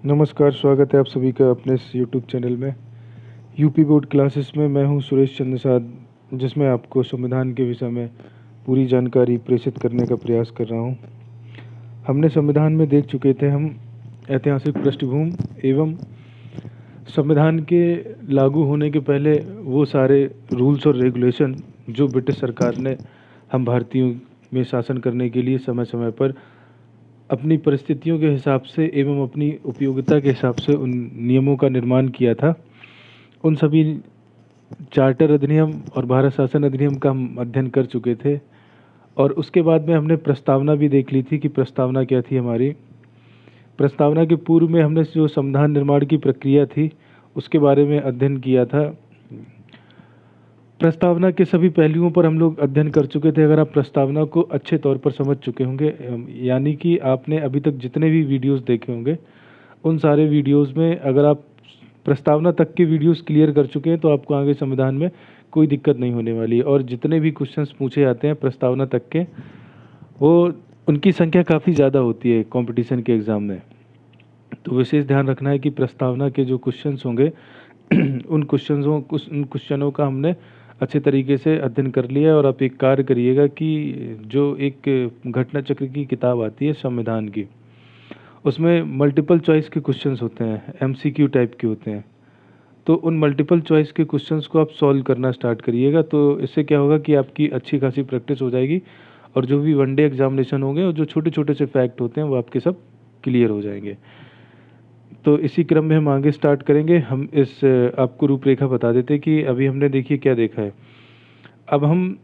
नमस्कार, स्वागत है आप सभी का अपने इस यूट्यूब चैनल में। यूपी बोर्ड क्लासेस में मैं हूं सुरेश चंद्र निषाद, जिसमें आपको संविधान के विषय में पूरी जानकारी प्रेषित करने का प्रयास कर रहा हूं। हमने संविधान में देख चुके थे हम ऐतिहासिक पृष्ठभूमि एवं संविधान के लागू होने के पहले वो सारे रूल्स और रेगुलेशन जो ब्रिटिश सरकार ने हम भारतीयों में शासन करने के लिए समय समय पर अपनी परिस्थितियों के हिसाब से एवं अपनी उपयोगिता के हिसाब से उन नियमों का निर्माण किया था। उन सभी चार्टर अधिनियम और भारत शासन अधिनियम का हम अध्ययन कर चुके थे और उसके बाद में हमने प्रस्तावना भी देख ली थी कि प्रस्तावना क्या थी हमारी। प्रस्तावना के पूर्व में हमने जो संविधान निर्माण की प्रक्रिया थी उसके बारे में अध्ययन किया था। प्रस्तावना के सभी पहलुओं पर हम लोग अध्ययन कर चुके थे। अगर आप प्रस्तावना को अच्छे तौर पर समझ चुके होंगे, यानी कि आपने अभी तक जितने भी वीडियोस देखे होंगे उन सारे वीडियोस में अगर आप प्रस्तावना तक के वीडियोस क्लियर कर चुके हैं तो आपको आगे संविधान में कोई दिक्कत नहीं होने वाली है। और जितने भी क्वेश्चंस पूछे जाते हैं प्रस्तावना तक के, वो उनकी संख्या काफ़ी ज़्यादा होती है कंपटीशन के एग्ज़ाम में। तो विशेष ध्यान रखना है कि प्रस्तावना के जो क्वेश्चंस होंगे उन क्वेश्चनों का हमने अच्छे तरीके से अध्ययन कर लिया है। और आप एक कार्य करिएगा कि जो एक घटना चक्र की किताब आती है संविधान की, उसमें मल्टीपल चॉइस के क्वेश्चंस होते हैं, एमसीक्यू टाइप के होते हैं। तो उन मल्टीपल चॉइस के क्वेश्चंस को आप सॉल्व करना स्टार्ट करिएगा। तो इससे क्या होगा कि आपकी अच्छी खासी प्रैक्टिस हो जाएगी और जो भी वनडे एग्जामिनेशन होंगे और जो छोटे छोटे से फैक्ट होते हैं वो आपके सब क्लियर हो जाएंगे। तो इसी क्रम में हम आगे स्टार्ट करेंगे। हम इस आपको रूपरेखा बता देते कि अभी हमने देखिए क्या देखा है। अब हम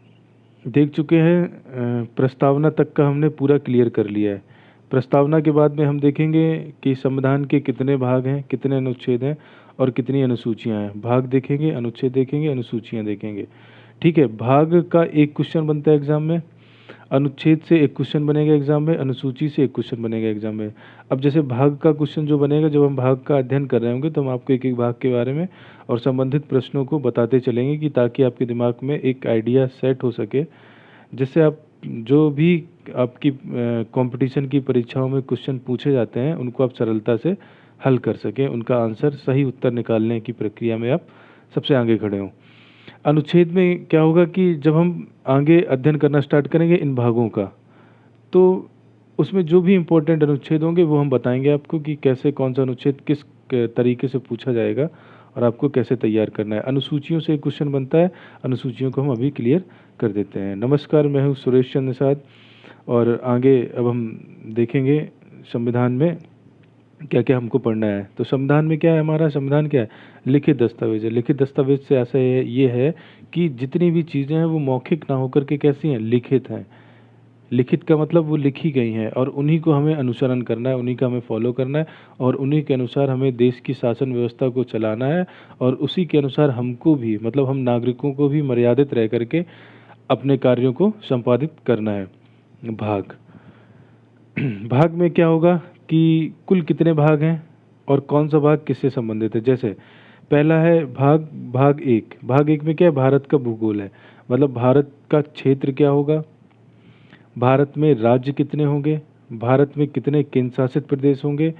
देख चुके हैं प्रस्तावना तक का हमने पूरा क्लियर कर लिया है। प्रस्तावना के बाद में हम देखेंगे कि संविधान के कितने भाग हैं, कितने अनुच्छेद हैं और कितनी अनुसूचियां हैं। भाग देखेंगे, अनुच्छेद देखेंगे, अनुसूचियां देखेंगे। ठीक है, भाग का एक क्वेश्चन बनता है एग्जाम में, अनुच्छेद से एक क्वेश्चन बनेगा एग्जाम में, अनुसूची से एक क्वेश्चन बनेगा एग्जाम में। अब जैसे भाग का क्वेश्चन जो बनेगा, जब हम भाग का अध्ययन कर रहे होंगे तो हम आपको एक एक भाग के बारे में और संबंधित प्रश्नों को बताते चलेंगे कि ताकि आपके दिमाग में एक आइडिया सेट हो सके, जिससे आप जो भी आपकी कंपटीशन की परीक्षाओं में क्वेश्चन पूछे जाते हैं उनको आप सरलता से हल कर सकें, उनका आंसर सही उत्तर निकालने की प्रक्रिया में आप सबसे आगे खड़े हों। अनुच्छेद में क्या होगा कि जब हम आगे अध्ययन करना स्टार्ट करेंगे इन भागों का, तो उसमें जो भी इम्पोर्टेंट अनुच्छेद होंगे वो हम बताएंगे आपको कि कैसे कौन सा अनुच्छेद किस तरीके से पूछा जाएगा और आपको कैसे तैयार करना है। अनुसूचियों से एक क्वेश्चन बनता है, अनुसूचियों को हम अभी क्लियर कर देते हैं। नमस्कार, मैं हूँ सुरेश चंद्र निषाद और आगे अब हम देखेंगे संविधान में क्या क्या हमको पढ़ना है। तो संविधान में क्या है, हमारा संविधान क्या है, लिखित दस्तावेज है। लिखित दस्तावेज से ऐसा ये है कि जितनी भी चीज़ें हैं वो मौखिक ना होकर के कैसी हैं, लिखित हैं। लिखित का मतलब वो लिखी गई हैं और उन्हीं को हमें अनुसरण करना है, उन्हीं का हमें फॉलो करना है और उन्हीं के अनुसार हमें देश की शासन व्यवस्था को चलाना है। और उसी के अनुसार हमको भी, मतलब हम नागरिकों को भी मर्यादित रह करके अपने कार्यों को संपादित करना है। भाग भाग में क्या होगा कि कुल कितने भाग हैं और कौन सा भाग किससे संबंधित है। जैसे पहला है भाग एक। भाग एक में क्या है, भारत का भूगोल है, मतलब भारत का क्षेत्र क्या होगा, भारत में राज्य कितने होंगे, भारत में कितने केंद्र शासित प्रदेश होंगे,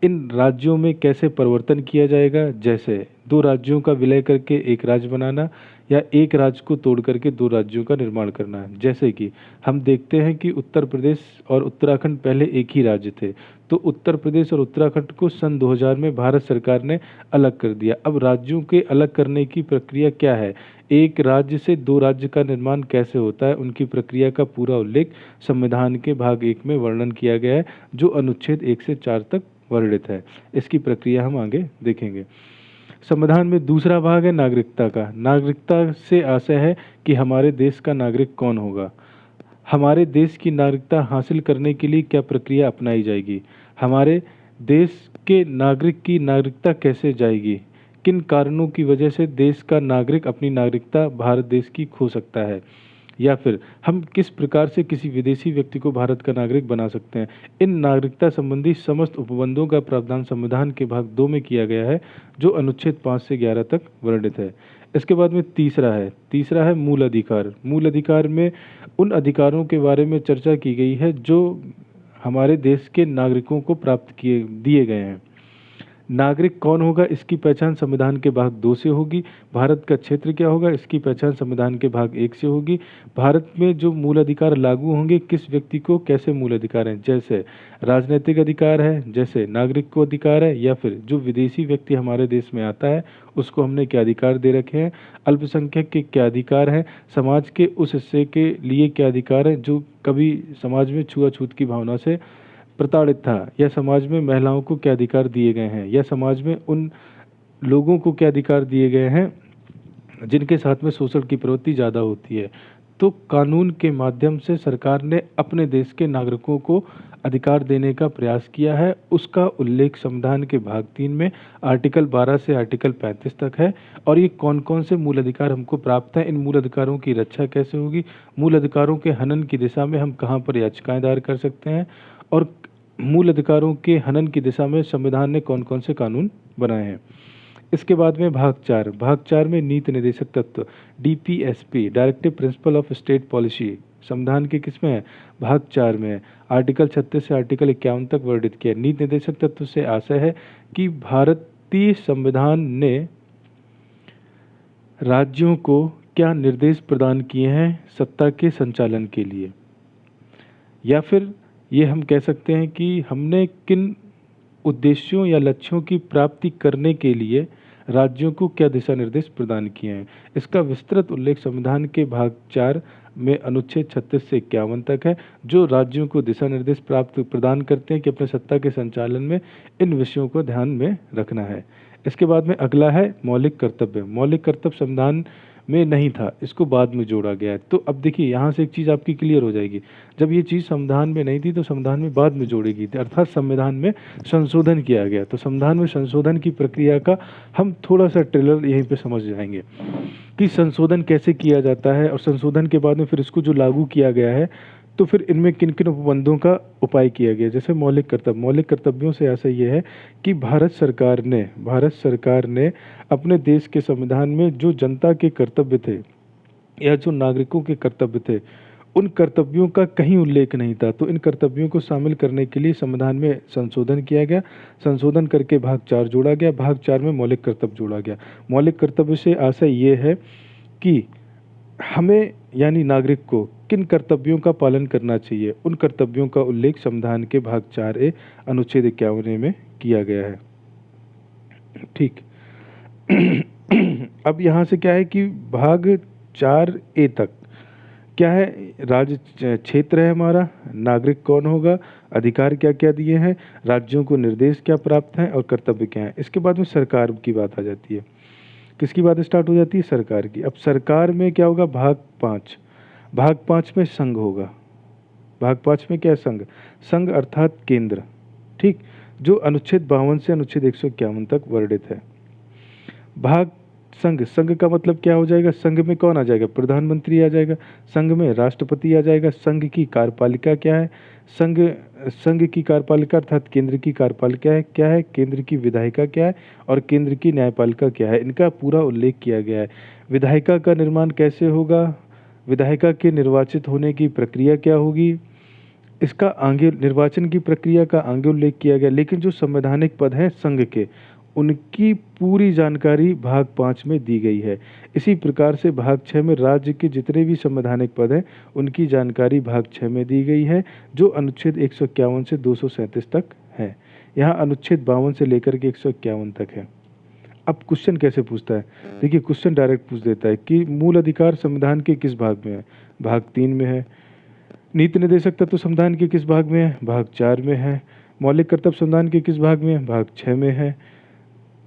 इन राज्यों में कैसे परिवर्तन किया जाएगा। जैसे दो राज्यों का विलय करके एक राज्य बनाना या एक राज्य को तोड़ करके दो राज्यों का निर्माण करना। जैसे कि हम देखते हैं कि उत्तर प्रदेश और उत्तराखंड पहले एक ही राज्य थे, तो उत्तर प्रदेश और उत्तराखंड को सन 2000 में भारत सरकार ने अलग कर दिया। अब राज्यों के अलग करने की प्रक्रिया क्या है, एक राज्य से दो राज्य का निर्माण कैसे होता है, उनकी प्रक्रिया का पूरा उल्लेख संविधान के भाग एक में वर्णन किया गया है, जो अनुच्छेद 1 से 4 तक वर्णित है। इसकी प्रक्रिया हम आगे देखेंगे। संविधान में दूसरा भाग है नागरिकता का। नागरिकता से आशय है कि हमारे देश का नागरिक कौन होगा, हमारे देश की नागरिकता हासिल करने के लिए क्या प्रक्रिया अपनाई जाएगी, हमारे देश के नागरिक की नागरिकता कैसे जाएगी, किन कारणों की वजह से देश का नागरिक अपनी नागरिकता भारत देश की खो सकता है, या फिर हम किस प्रकार से किसी विदेशी व्यक्ति को भारत का नागरिक बना सकते हैं। इन नागरिकता संबंधी समस्त उपबंधों का प्रावधान संविधान के भाग 2 में किया गया है, जो अनुच्छेद 5 से 11 तक वर्णित है। इसके बाद में तीसरा है मूल अधिकार। मूल अधिकार में उन अधिकारों के बारे में चर्चा की गई है जो हमारे देश के नागरिकों को प्राप्त किए दिए गए हैं। नागरिक कौन होगा, इसकी पहचान संविधान के भाग 2 से होगी। भारत का क्षेत्र क्या होगा, इसकी पहचान संविधान के भाग 1 से होगी। भारत में जो मूल अधिकार लागू होंगे, किस व्यक्ति को कैसे मूल अधिकार हैं, जैसे राजनीतिक अधिकार है, जैसे नागरिक को अधिकार है, या फिर जो विदेशी व्यक्ति हमारे देश में आता है उसको हमने क्या अधिकार दे रखे हैं, अल्पसंख्यक के क्या अधिकार हैं, समाज के उस हिस्से के लिए क्या अधिकार है जो कभी समाज में छुआछूत की भावना से प्रताड़ित था, या समाज में महिलाओं को क्या अधिकार दिए गए हैं, या समाज में उन लोगों को क्या अधिकार दिए गए हैं जिनके साथ में शोषण की प्रवृत्ति ज़्यादा होती है। तो कानून के माध्यम से सरकार ने अपने देश के नागरिकों को अधिकार देने का प्रयास किया है। उसका उल्लेख संविधान के भाग 3 में आर्टिकल 12 से आर्टिकल 35 तक है। और ये कौन कौन से मूल अधिकार हमको प्राप्त हैं, इन मूल अधिकारों की रक्षा कैसे होगी, मूल अधिकारों के हनन की दिशा में हम कहाँ पर याचिकाएं दायर कर सकते हैं, और मूल अधिकारों के हनन की दिशा में संविधान ने कौन कौन से कानून बनाए हैं। इसके बाद में भाग 4 में नीति निर्देशक तत्व, DPSP, directive principle of state policy, संविधान के किस में है, भाग 4 में है। आर्टिकल 36 से आर्टिकल 51 तक वर्णित किया। नीति निर्देशक तत्व से आशय है कि भारतीय संविधान ने राज्यों को क्या निर्देश प्रदान किए हैं सत्ता के संचालन के लिए, या फिर ये हम कह सकते हैं कि हमने किन उद्देश्यों या लक्ष्यों की प्राप्ति करने के लिए राज्यों को क्या दिशा निर्देश प्रदान किए हैं। इसका विस्तृत उल्लेख संविधान के भाग 4 में अनुच्छेद 36 से 51 तक है, जो राज्यों को दिशा निर्देश प्रदान करते हैं कि अपने सत्ता के संचालन में इन विषयों को ध्यान में रखना है। इसके बाद में अगला है मौलिक कर्तव्य। मौलिक कर्तव्य संविधान में नहीं था, इसको बाद में जोड़ा गया है। तो अब देखिए यहाँ से एक चीज़ आपकी क्लियर हो जाएगी, जब ये चीज़ संविधान में नहीं थी तो संविधान में बाद में जोड़ी गई थी, अर्थात संविधान में संशोधन किया गया। तो संविधान में संशोधन की प्रक्रिया का हम थोड़ा सा ट्रेलर यहीं पे समझ जाएंगे कि संशोधन कैसे किया जाता है, और संशोधन के बाद में फिर इसको जो लागू किया गया है तो फिर इनमें किन किन उपबंधों का उपाय किया गया। जैसे मौलिक कर्तव्य, मौलिक कर्तव्यों से ऐसा ये है कि भारत सरकार ने अपने देश के संविधान में जो जनता के कर्तव्य थे या जो नागरिकों के कर्तव्य थे, उन कर्तव्यों का कहीं उल्लेख नहीं था। तो इन कर्तव्यों को शामिल करने के लिए संविधान में संशोधन किया गया। संशोधन करके भाग 4 जोड़ा गया। भाग 4 में मौलिक कर्तव्य जोड़ा गया। मौलिक कर्तव्य से आशय ये है कि हमें यानी नागरिक को किन कर्तव्यों का पालन करना चाहिए, उन कर्तव्यों का उल्लेख संविधान के भाग 4A अनुच्छेद 51 में किया गया है। ठीक। अब यहाँ से क्या है कि भाग 4A तक क्या है, राज्य क्षेत्र है हमारा, नागरिक कौन होगा, अधिकार क्या क्या दिए हैं, राज्यों को निर्देश क्या प्राप्त हैं और कर्तव्य क्या हैं। इसके बाद में सरकार की बात आ जाती है। किसकी बात स्टार्ट हो जाती है, सरकार की। अब सरकार में क्या होगा, भाग 5 में संघ होगा। भाग 5 में क्या है, संघ अर्थात केंद्र। ठीक, जो अनुच्छेद 52 से अनुच्छेद 151 तक वर्णित है। भाग संघ का मतलब क्या हो जाएगा, संघ में कौन आ जाएगा, प्रधानमंत्री आ जाएगा, संघ में राष्ट्रपति आ जाएगा। संघ की कार्यपालिका क्या है, संघ की कार्यपालिका अर्थात केंद्र की कार्यपालिका है क्या है, केंद्र की विधायिका क्या है और केंद्र की न्यायपालिका क्या है, इनका पूरा उल्लेख किया गया है। विधायिका का निर्माण कैसे होगा, विधायिका के निर्वाचित होने की प्रक्रिया क्या होगी, इसका आगे निर्वाचन की प्रक्रिया का आगे उल्लेख किया गया। लेकिन जो संवैधानिक पद हैं संघ के, उनकी पूरी जानकारी भाग 5 में दी गई है। इसी प्रकार से भाग 6 में राज्य के जितने भी संवैधानिक पद हैं उनकी जानकारी भाग 6 में दी गई है, जो अनुच्छेद 151 से 237 तक है। यहाँ अनुच्छेद 52 से लेकर के 151 तक है। अब क्वेश्चन कैसे पूछता है, देखिए क्वेश्चन डायरेक्ट पूछ देता है कि मूल अधिकार संविधान के किस भाग में है, भाग 3 में है। नीति निर्देशक तत्व संविधान के किस भाग में है, भाग 4 में है। मौलिक कर्तव्य संविधान के किस भाग में है, भाग 6 में है।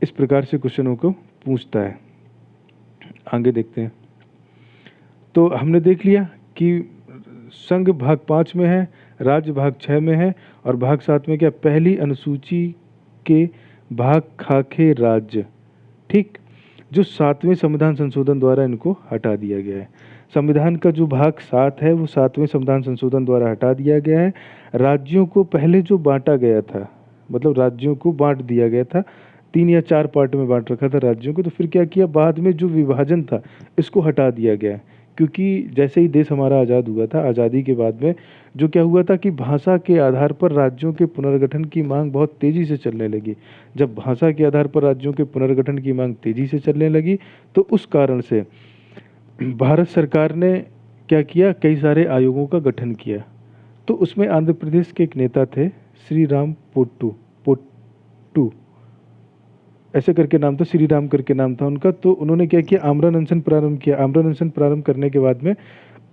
इस प्रकार से क्वेश्चनों को पूछता है। आगे देखते हैं। तो हमने देख लिया कि संघ भाग 5 में है, राज्य भाग 6 में है और भाग 7 में क्या, पहली अनुसूची के भाग खाके राज्य। ठीक, जो 7वें संविधान संशोधन द्वारा इनको हटा दिया गया है। संविधान का जो भाग 7 है वो 7वें संविधान संशोधन द्वारा हटा दिया गया है। राज्यों को पहले जो बांटा गया था, मतलब राज्यों को बांट दिया गया था, 3 या 4 पार्ट में बांट रखा था राज्यों को, तो फिर क्या किया, बाद में जो विभाजन था इसको हटा दिया गया। क्योंकि जैसे ही देश हमारा आज़ाद हुआ था, आज़ादी के बाद में जो क्या हुआ था कि भाषा के आधार पर राज्यों के पुनर्गठन की मांग बहुत तेज़ी से चलने लगी। जब भाषा के आधार पर राज्यों के पुनर्गठन की मांग तेज़ी से चलने लगी तो उस कारण से भारत सरकार ने क्या किया, कई सारे आयोगों का गठन किया। तो उसमें आंध्र प्रदेश के एक नेता थे, श्री राम पोट्टू पोट्टू ऐसे करके नाम था, श्री राम करके नाम था उनका। तो उन्होंने क्या किया, आमरण अनशन प्रारंभ किया। आमरण अनशन प्रारंभ करने के बाद में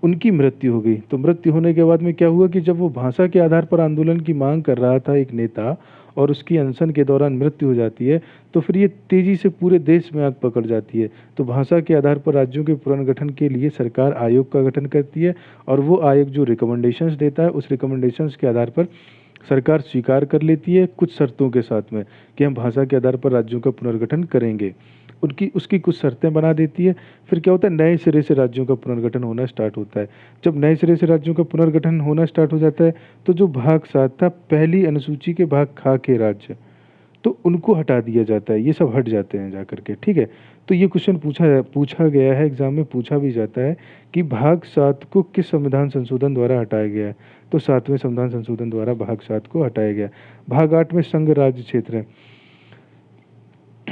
उनकी मृत्यु हो गई। तो मृत्यु होने के बाद में क्या हुआ कि जब वो भाषा के आधार पर आंदोलन की मांग कर रहा था एक नेता, और उसकी अनशन के दौरान मृत्यु हो जाती है, तो फिर ये तेजी से पूरे देश में आग पकड़ जाती है। तो भाषा के आधार पर राज्यों के पुनर्गठन के लिए सरकार आयोग का गठन करती है, और वो आयोग जो रिकमेंडेशंस देता है, उस रिकमेंडेशंस के आधार पर सरकार स्वीकार कर लेती है कुछ शर्तों के साथ में कि हम भाषा के आधार पर राज्यों का पुनर्गठन करेंगे। उनकी उसकी कुछ शर्तें बना देती है। फिर क्या होता है, नए सिरे से राज्यों का पुनर्गठन होना स्टार्ट होता है। जब नए सिरे से राज्यों का पुनर्गठन होना स्टार्ट हो जाता है, तो जो भाग 7 था, पहली अनुसूची के भाग खा के राज्य, तो उनको हटा दिया जाता है। ये सब हट जाते हैं जा करके, ठीक है। तो ये क्वेश्चन पूछा गया है, एग्जाम में पूछा भी जाता है कि भाग 7 को किस संविधान संशोधन द्वारा हटाया गया है। तो 7वें संविधान संशोधन द्वारा भाग 7 को हटाया गया। भाग 8 में संघ राज्य क्षेत्र है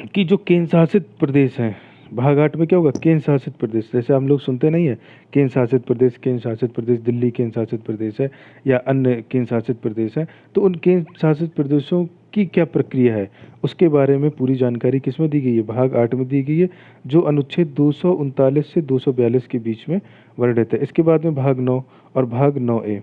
कि जो केंद्र शासित प्रदेश हैं। भाग 8 में क्या होगा, केंद्र शासित प्रदेश, जैसे हम लोग सुनते नहीं है केंद्र शासित प्रदेश, केंद्र शासित प्रदेश, दिल्ली केंद्र शासित प्रदेश है या अन्य केंद्र शासित प्रदेश है। तो उन केंद्र शासित प्रदेशों की क्या प्रक्रिया है, उसके बारे में पूरी जानकारी किसमें दी गई है, भाग 8 में दी गई है, जो अनुच्छेद 239 से 242 के बीच में वर्णित है। इसके बाद में भाग 9 और भाग 9A।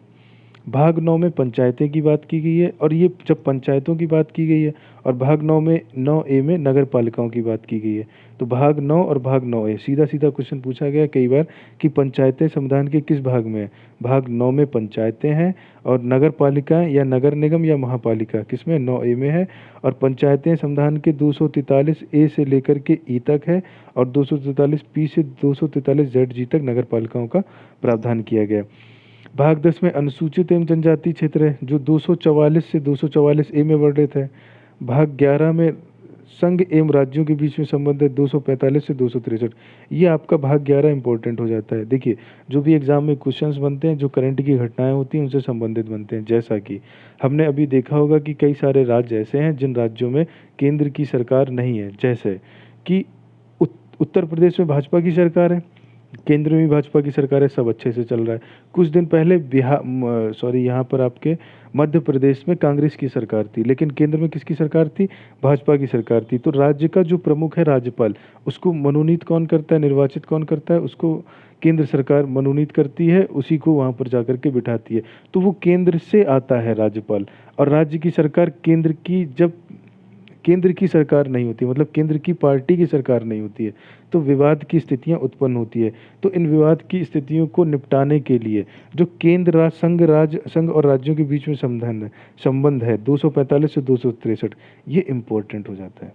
भाग 9 में पंचायतें की बात की गई है, और ये जब पंचायतों की बात की गई है, और भाग 9A में नगर पालिकाओं की बात की गई है। तो भाग 9 और भाग 9A सीधा सीधा क्वेश्चन पूछा गया कई बार कि पंचायतें संविधान के किस भाग में है। भाग 9 में पंचायतें हैं, और नगर पालिकाएं या नगर निगम या महापालिका किसमें, 9A में है। और पंचायतें संविधान के 243A से लेकर के E तक है, और 243P से 243ZG तक नगर पालिकाओं का प्रावधान किया गया। भाग 10 में अनुसूचित एवं जनजाति क्षेत्र है, जो 244 से 244A में वर्णित है। भाग 11 में संघ एवं राज्यों के बीच में संबंध है, 245 से 263। ये आपका भाग 11 इंपॉर्टेंट हो जाता है। देखिए, जो भी एग्जाम में क्वेश्चंस बनते हैं, जो करंट की घटनाएं होती हैं, उनसे संबंधित बनते हैं। जैसा कि हमने अभी देखा होगा कि कई सारे राज्य ऐसे हैं जिन राज्यों में केंद्र की सरकार नहीं है। जैसे कि उत्तर प्रदेश में भाजपा की सरकार है, केंद्र में भी भाजपा की सरकार है, सब अच्छे से चल रहा है। कुछ दिन पहले यहाँ पर आपके मध्य प्रदेश में कांग्रेस की सरकार थी, लेकिन केंद्र में किसकी सरकार थी, भाजपा की सरकार थी। तो राज्य का जो प्रमुख है राज्यपाल, उसको मनोनीत कौन करता है, निर्वाचित कौन करता है, उसको केंद्र सरकार मनोनीत करती है, उसी को वहाँ पर जाकर के बिठाती है। तो वो केंद्र से आता है राज्यपाल। और राज्य की सरकार केंद्र की सरकार नहीं होती, मतलब केंद्र की पार्टी की सरकार नहीं होती है, तो विवाद की स्थितियां उत्पन्न होती है। तो इन विवाद की स्थितियों को निपटाने के लिए जो केंद्र संघ और राज्यों के बीच में संबंध है 245 से 263, ये इम्पोर्टेंट हो जाता है।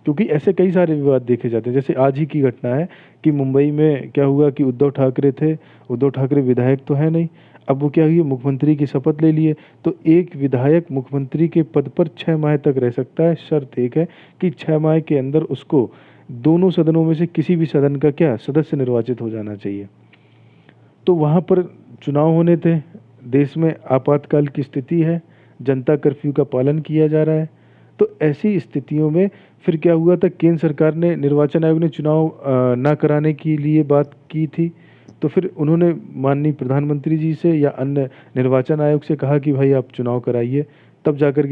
क्योंकि ऐसे कई सारे विवाद देखे जाते हैं। जैसे आज ही की घटना है कि मुंबई में क्या हुआ कि उद्धव ठाकरे विधायक तो है नहीं, अब वो क्या हुई, मुख्यमंत्री की शपथ ले लिए। तो एक विधायक मुख्यमंत्री के पद पर 6 माह तक रह सकता है। शर्त एक है कि 6 माह के अंदर उसको दोनों सदनों में से किसी भी सदन का क्या सदस्य निर्वाचित हो जाना चाहिए। तो वहाँ पर चुनाव होने थे, देश में आपातकाल की स्थिति है, जनता कर्फ्यू का पालन किया जा रहा है। तो ऐसी स्थितियों में फिर क्या हुआ था, केंद्र सरकार ने, निर्वाचन आयोग ने चुनाव ना कराने के लिए बात की थी। तो फिर उन्होंने माननीय प्रधानमंत्री जी से या अन्य निर्वाचन आयोग से कहा कि भाई आप चुनाव कराइए, तब जाकर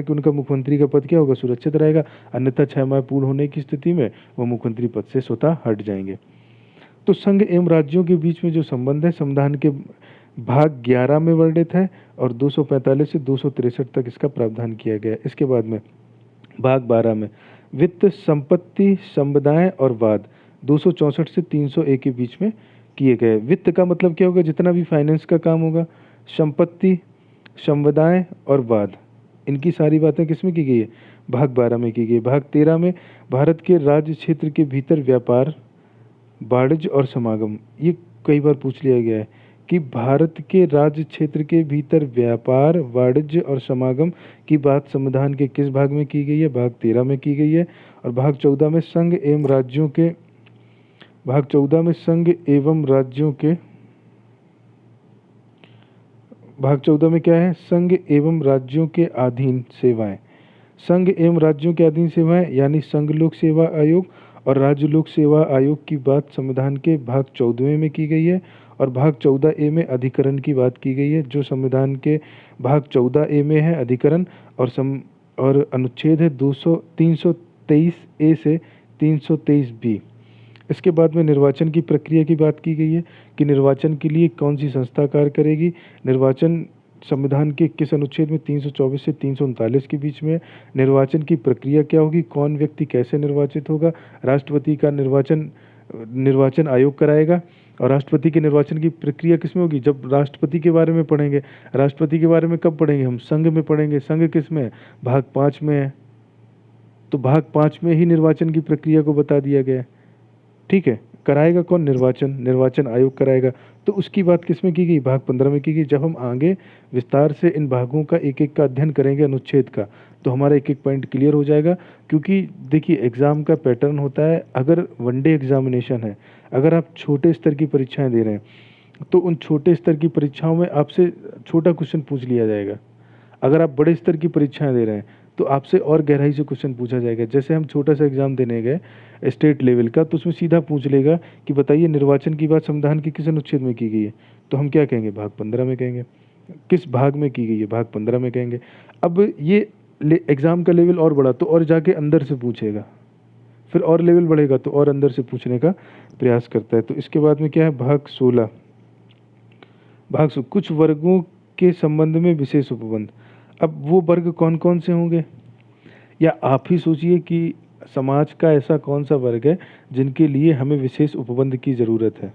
के उनका मुख्यमंत्री का पद क्या होगा, सुरक्षित रहेगा। अन्यथा 6 माह पूर्ण होने की स्थिति में वो मुख्यमंत्री पद से स्वतः हट जाएंगे। तो संघ एवं राज्यों के बीच में जो संबंध है संविधान के भाग 11 में वर्णित है, और 245 से 263 तक इसका प्रावधान किया गया है। इसके बाद में भाग 12 में वित्त, संपत्ति, संविदाएं और वाद 264 से 301 के बीच में किए गए। वित्त का मतलब क्या होगा, जितना भी फाइनेंस का काम होगा। संपत्ति, संविदाएं और वाद, इनकी सारी बातें किसमें की गई है, भाग 12 में की गई। भाग 13 में भारत के राज्य क्षेत्र के भीतर व्यापार, वाणिज्य और समागम, ये कई बार पूछ लिया गया है कि भारत के राज्य क्षेत्र के भीतर व्यापार, वाणिज्य और समागम की बात संविधान के किस भाग में की गई है, भाग 13 में की गई है। और भाग 14 में संघ एवं राज्यों के भाग 14 में क्या है? संघ एवं राज्यों के अधीन सेवाएं। संघ एवं राज्यों के अधीन सेवाएं यानी संघ लोक सेवा आयोग और राज्य लोक सेवा आयोग की बात संविधान के भाग 14वें में की गई है, और भाग 14A में अधिकरण की बात की गई है, जो संविधान के भाग 14A में है अधिकरण, और अनुच्छेद है 323A से 323B। इसके बाद में निर्वाचन की प्रक्रिया की बात की गई है कि निर्वाचन के लिए कौन सी संस्था कार्य करेगी। निर्वाचन संविधान के किस अनुच्छेद में 324 से 339 के बीच में। निर्वाचन की प्रक्रिया क्या होगी, कौन व्यक्ति कैसे निर्वाचित होगा। राष्ट्रपति का निर्वाचन आयोग कराएगा, और राष्ट्रपति के निर्वाचन की प्रक्रिया किसमें होगी, जब राष्ट्रपति के बारे में पढ़ेंगे। राष्ट्रपति के बारे में कब पढ़ेंगे हम? संघ में पढ़ेंगे। संघ किस में है? भाग 5 में है। तो भाग 5 में ही निर्वाचन की प्रक्रिया को बता दिया गया है। ठीक है, कराएगा कौन? निर्वाचन आयोग कराएगा। तो उसकी बात किस में की गई? भाग 15 में की गई। जब हम आगे विस्तार से इन भागों का एक एक का अध्ययन करेंगे अनुच्छेद का, तो हमारा एक एक पॉइंट क्लियर हो जाएगा। क्योंकि देखिए, एग्ज़ाम का पैटर्न होता है, अगर वनडे एग्जामिनेशन है, अगर आप छोटे स्तर की परीक्षाएं दे रहे हैं, तो उन छोटे स्तर की परीक्षाओं में आपसे छोटा क्वेश्चन पूछ लिया जाएगा। अगर आप बड़े स्तर की परीक्षाएं दे रहे हैं, तो आपसे और गहराई से क्वेश्चन पूछा जाएगा। जैसे हम छोटा सा एग्जाम देने गए स्टेट लेवल का, तो उसमें सीधा पूछ लेगा कि बताइए निर्वाचन की बात संविधान के किस अनुच्छेद में की गई है। तो हम क्या कहेंगे? भाग 15 में कहेंगे। किस भाग में की गई है? भाग 15 में कहेंगे। अब ये एग्जाम का लेवल और बढ़ा तो और जाके अंदर से पूछेगा, फिर और लेवल बढ़ेगा तो और अंदर से पूछने का प्रयास करता है। तो इसके बाद में क्या है? भाग 16। कुछ वर्गों के संबंध में विशेष उपबंध। अब वो वर्ग कौन कौन से होंगे, या आप ही सोचिए कि समाज का ऐसा कौन सा वर्ग है जिनके लिए हमें विशेष उपबंध की ज़रूरत है?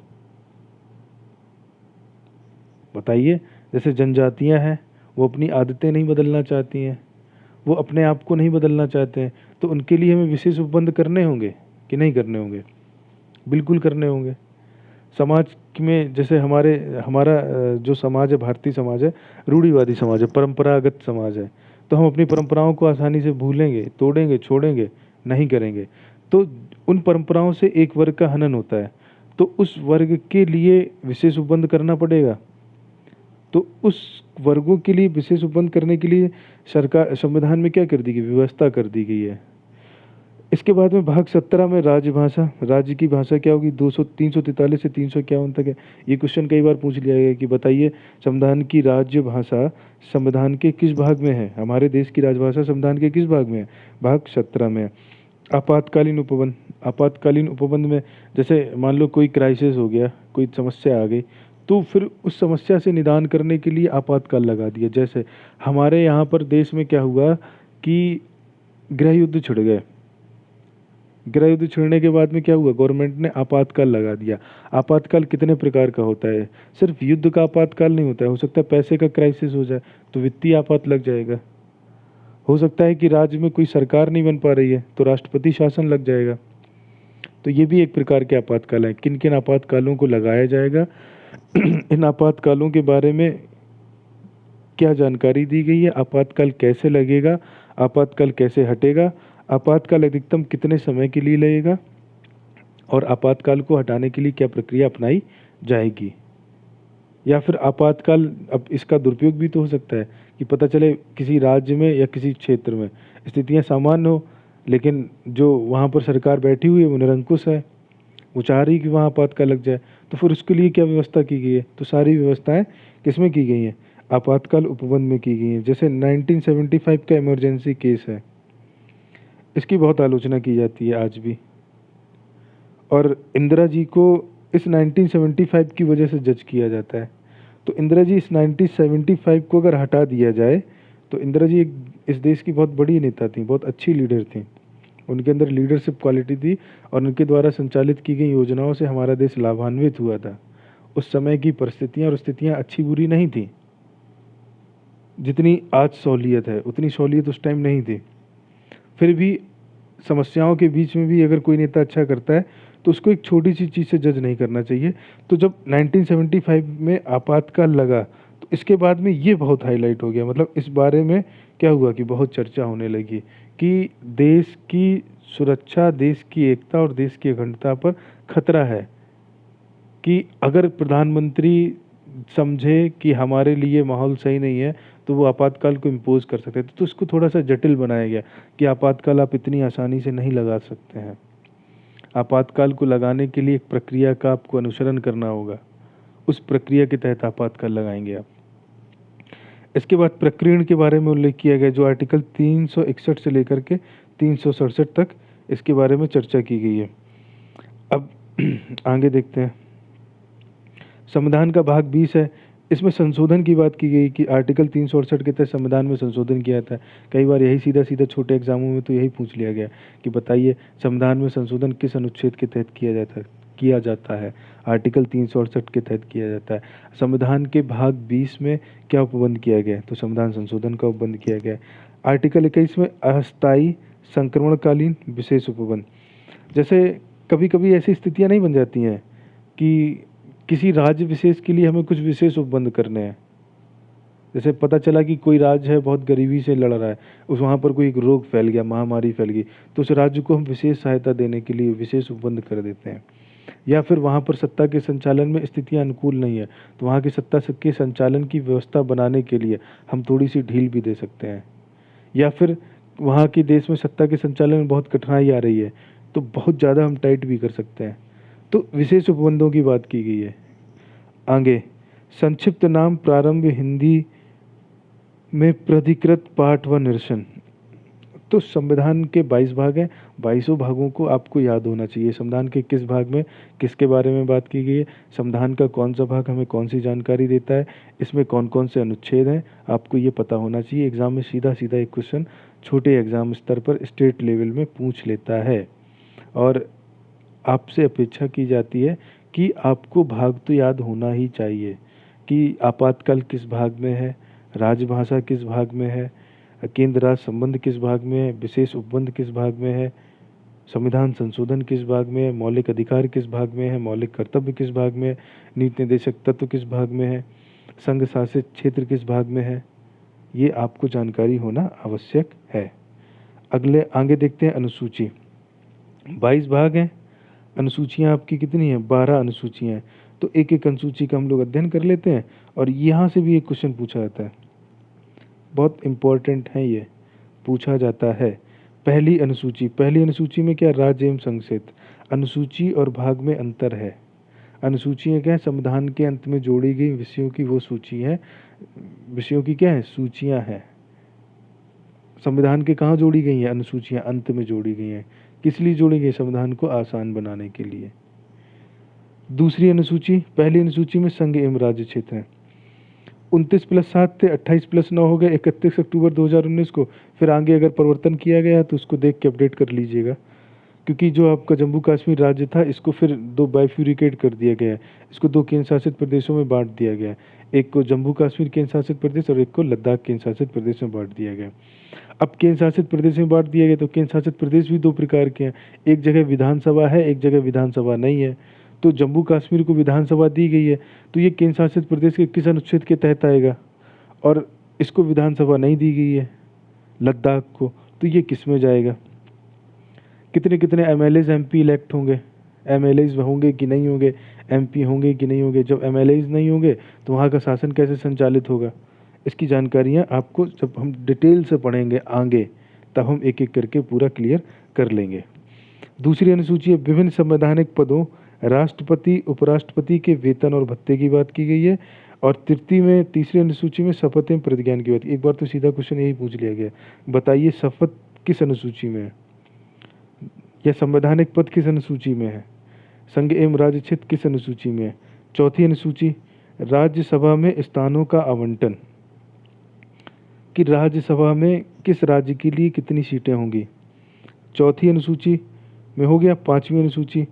बताइए। जैसे जनजातियां हैं, वो अपनी आदतें नहीं बदलना चाहती हैं, वो अपने आप को नहीं बदलना चाहते हैं, तो उनके लिए हमें विशेष उपबंध करने होंगे कि नहीं करने होंगे? बिल्कुल करने होंगे। समाज में जैसे हमारा जो समाज है, भारतीय समाज है, रूढ़िवादी समाज है, परंपरागत समाज है। तो हम अपनी परंपराओं को आसानी से भूलेंगे, तोड़ेंगे, छोड़ेंगे नहीं करेंगे। तो उन परंपराओं से एक वर्ग का हनन होता है, तो उस वर्ग के लिए विशेष उपबंध करना पड़ेगा। तो उस वर्गों के लिए विशेष उपबंध करने के लिए सरकार संविधान में क्या कर दी गई? व्यवस्था कर दी गई है। इसके बाद में भाग 17 में राजभाषा। राज्य की भाषा क्या होगी? 343 से 351 तक है। ये क्वेश्चन कई बार पूछ लिया गया कि बताइए संविधान की राज्य भाषा संविधान के किस भाग में है? हमारे देश की राजभाषा संविधान के किस भाग में है? भाग 17 में है। आपातकालीन उपबंध। आपातकालीन उपबंध में जैसे मान लो कोई क्राइसिस हो गया, कोई समस्या आ गई, तो फिर उस समस्या से निदान करने के लिए आपातकाल लगा दिया। जैसे हमारे यहाँ पर देश में क्या हुआ कि गृह युद्ध छिड़ गए। गृह युद्ध छिड़ने के बाद में क्या हुआ? गवर्नमेंट ने आपातकाल लगा दिया। आपातकाल कितने प्रकार का होता है? सिर्फ युद्ध का आपातकाल नहीं होता है, हो सकता है पैसे का क्राइसिस हो जाए तो वित्तीय आपात लग जाएगा। हो सकता है कि राज्य में कोई सरकार नहीं बन पा रही है तो राष्ट्रपति शासन लग जाएगा। तो ये भी एक प्रकार के आपातकाल है। किन किन आपातकालों को लगाया जाएगा, इन आपातकालों के बारे में क्या जानकारी दी गई है? आपातकाल कैसे लगेगा? आपातकाल कैसे हटेगा? आपातकाल अधिकतम कितने समय के लिए लगेगा? और आपातकाल को हटाने के लिए क्या प्रक्रिया अपनाई जाएगी? या फिर आपातकाल, अब इसका दुरुपयोग भी तो हो सकता है कि पता चले किसी राज्य में या किसी क्षेत्र में स्थितियां सामान्य हो, लेकिन जो वहाँ पर सरकार बैठी हुई है वो निरंकुश है, वो चाह रही कि वहाँ आपातकाल लग जाए। तो फिर उसके लिए क्या व्यवस्था की गई है? तो सारी व्यवस्थाएं किसमें की गई हैं? आपातकाल उपबंध में की गई हैं। जैसे 1975 का इमरजेंसी केस है, इसकी बहुत आलोचना की जाती है आज भी, और इंदिरा जी को इस 1975 की वजह से जज किया जाता है। तो इंदिरा जी इस 1975 को अगर हटा दिया जाए तो इंदिरा जी इस देश की बहुत बड़ी नेता थी, बहुत अच्छी लीडर थी, उनके अंदर लीडरशिप क्वालिटी थी, और उनके द्वारा संचालित की गई योजनाओं से हमारा देश लाभान्वित हुआ था। उस समय की परिस्थितियाँ और स्थितियाँ अच्छी बुरी नहीं थी, जितनी आज सहूलियत है उतनी सहूलियत उस टाइम नहीं थी। फिर भी समस्याओं के बीच में भी अगर कोई नेता अच्छा करता है तो उसको एक छोटी सी चीज़ से जज नहीं करना चाहिए। तो जब 1975 में आपातकाल लगा तो इसके बाद में ये बहुत हाईलाइट हो गया, मतलब इस बारे में क्या हुआ कि बहुत चर्चा होने लगी कि देश की सुरक्षा, देश की एकता और देश की अखंडता पर खतरा है, कि अगर प्रधानमंत्री समझे कि हमारे लिए माहौल सही नहीं है, तो वो आपातकाल को इम्पोज़ कर सकते हैं। तो इसको थोड़ा-सा जटिल बनाया गया कि आपातकाल आप इतनी आसानी से नहीं लगा सकते हैं। आपातकाल को लगाने के लिए एक प्रक्रिया का आपको अनुसरण करना होगा। उस प्रक्रिया के तहत आपातकाल लगाएँगे आप। इसके बाद प्रकीर्ण के बारे में उल्लेख किया गया, जो आर्टिकल 361 से लेकर के 367 तक इसके बारे में चर्चा की गई है। अब आगे देखते हैं। संविधान का भाग 20 है। इसमें संशोधन की बात की गई कि आर्टिकल 368 के तहत संविधान में संशोधन किया था। कई बार यही सीधा-सीधा छोटे एग्जामों में तो यही पूछ लिया गया कि बताइए संविधान में संशोधन किस अनुच्छेद के तहत किया जाता है। आर्टिकल 368 के तहत किया जाता है। संविधान के भाग 20 में क्या उपबंध किया गया है? तो संविधान संशोधन का उपबंध किया गया है। आर्टिकल 21 में अस्थायी संक्रमणकालीन विशेष उपबंध। जैसे कभी-कभी ऐसी स्थितियाँ नहीं बन जाती हैं कि किसी राज्य विशेष के लिए हमें कुछ विशेष उपबंध करने हैं। जैसे पता चला कि कोई राज्य है बहुत गरीबी से लड़ रहा है, वहाँ पर कोई एक रोग फैल गया, महामारी फैल गई, तो उस राज्य को हम विशेष सहायता देने के लिए विशेष उपबंध कर देते हैं। या फिर वहाँ पर सत्ता के संचालन में स्थितियाँ अनुकूल नहीं है, तो वहाँ की सत्ता के संचालन की व्यवस्था बनाने के लिए हम थोड़ी सी ढील भी दे सकते हैं। या फिर वहाँ के देश में सत्ता के संचालन में बहुत कठिनाई आ रही है, तो बहुत ज़्यादा हम टाइट भी कर सकते हैं। तो विशेष उपबंधों की बात की गई है। आगे संक्षिप्त नाम प्रारंभ हिंदी में प्राधिकृत पाठ व निरसन। तो संविधान के 22 भाग हैं, 22 भागों को आपको याद होना चाहिए। संविधान के किस भाग में किसके बारे में बात की गई है, संविधान का कौन सा भाग हमें कौन सी जानकारी देता है, इसमें कौन कौन से अनुच्छेद हैं, आपको ये पता होना चाहिए। एग्ज़ाम में सीधा सीधा एक क्वेश्चन छोटे एग्ज़ाम स्तर पर स्टेट लेवल में पूछ लेता है और आपसे अपेक्षा की जाती है कि आपको भाग तो याद होना ही चाहिए कि आपातकाल किस भाग में है, राजभाषा किस भाग में है, केंद्र राज्य संबंध किस भाग में है, विशेष उपबंध किस भाग में है, संविधान संशोधन किस भाग में है, मौलिक अधिकार किस भाग में है, मौलिक कर्तव्य किस भाग में है, नीति निर्देशक तत्व किस भाग में है, संघ शासित क्षेत्र किस भाग में है। ये आपको जानकारी होना आवश्यक है। आगे देखते हैं अनुसूची। 22 भाग हैं। अनुसूचियाँ आपकी कितनी हैं? 12 अनुसूचियाँ हैं। तो एक एक अनुसूची का हम लोग अध्ययन कर लेते हैं और यहाँ से भी एक क्वेश्चन पूछा जाता है, बहुत इम्पोर्टेंट है, ये पूछा जाता है। पहली अनुसूची में क्या, राज्य एवं संघ क्षेत्र। अनुसूची और भाग में अंतर है। अनुसूचियाँ क्या है, संविधान के अंत में जोड़ी गई विषयों की वो सूची है। विषयों की क्या है, सूचियाँ हैं। संविधान के कहाँ जोड़ी गई हैं अनुसूचियाँ? अंत में जोड़ी गई हैं। किस लिए जोड़ी गई? संविधान को आसान बनाने के लिए। दूसरी अनुसूची, पहली अनुसूची में संघ एवं राज्य क्षेत्र है। 29+7 थे, 28+9 हो गए 31 अक्टूबर 2019 को। फिर आगे अगर परिवर्तन किया गया तो उसको देख के अपडेट कर लीजिएगा, क्योंकि जो आपका जम्मू कश्मीर राज्य था इसको फिर 2 बाइफ्यूरिकेट कर दिया गया है। इसको 2 केंद्र शासित प्रदेशों में बांट दिया गया है। एक को जम्मू कश्मीर केंद्र शासित प्रदेश और एक को लद्दाख केंद्र शासित प्रदेश में बांट दिया गया। अब केंद्र शासित प्रदेश में बांट दिया गया तो केंद्र शासित प्रदेश भी 2 प्रकार के हैं। एक जगह विधानसभा है, एक जगह विधानसभा नहीं है। तो जम्मू कश्मीर को विधानसभा दी गई है, तो ये केंद्र शासित प्रदेश के किस अनुच्छेद के तहत आएगा? और इसको विधानसभा नहीं दी गई है लद्दाख को, तो ये किस में जाएगा? कितने कितने एमएलएज एमपी इलेक्ट होंगे, एमएलएज होंगे कि नहीं होंगे, एमपी होंगे कि नहीं होंगे। जब एमएलएज नहीं होंगे तो वहाँ का शासन कैसे संचालित होगा? इसकी जानकारियाँ आपको जब हम डिटेल से पढ़ेंगे आगे, तब हम एक एक करके पूरा क्लियर कर लेंगे। दूसरी अनुसूची है विभिन्न संवैधानिक पदों, राष्ट्रपति उपराष्ट्रपति के वेतन और भत्ते की बात की गई है। और तीसरी अनुसूची में शपथ एवं प्रतिज्ञान की बात। एक बार तो सीधा क्वेश्चन यही पूछ लिया गया, बताइए शपथ किस अनुसूची में है, या संवैधानिक पद किस अनुसूची में है, संघ एवं राज्य क्षेत्र किस अनुसूची में है। चौथी अनुसूची, राज्यसभा में स्थानों का आवंटन, कि राज्यसभा में किस राज्य के लिए कितनी सीटें होंगी। चौथी अनुसूची में हो गया। पांचवी अनुसूची,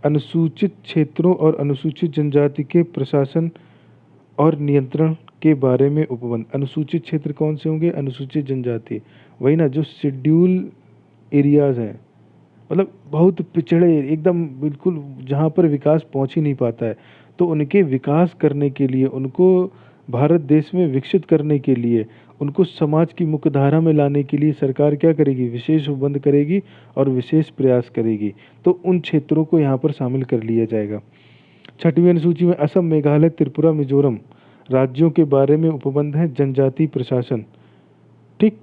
अनुसूचित क्षेत्रों और अनुसूचित जनजाति के प्रशासन और नियंत्रण के बारे में उपबंध। अनुसूचित क्षेत्र कौन से होंगे? अनुसूचित जनजाति, वही ना, जो शेड्यूल एरियाज हैं, मतलब बहुत पिछड़े एकदम, बिल्कुल जहाँ पर विकास पहुँच ही नहीं पाता है, तो उनके विकास करने के लिए, उनको भारत देश में विकसित करने के लिए, उनको समाज की मुख्यधारा में लाने के लिए सरकार क्या करेगी? विशेष उपबंध करेगी और विशेष प्रयास करेगी। तो उन क्षेत्रों को यहाँ पर शामिल कर लिया जाएगा। छठवीं अनुसूची में असम, मेघालय, त्रिपुरा, मिजोरम राज्यों के बारे में उपबंध है जनजाति प्रशासन। ठीक,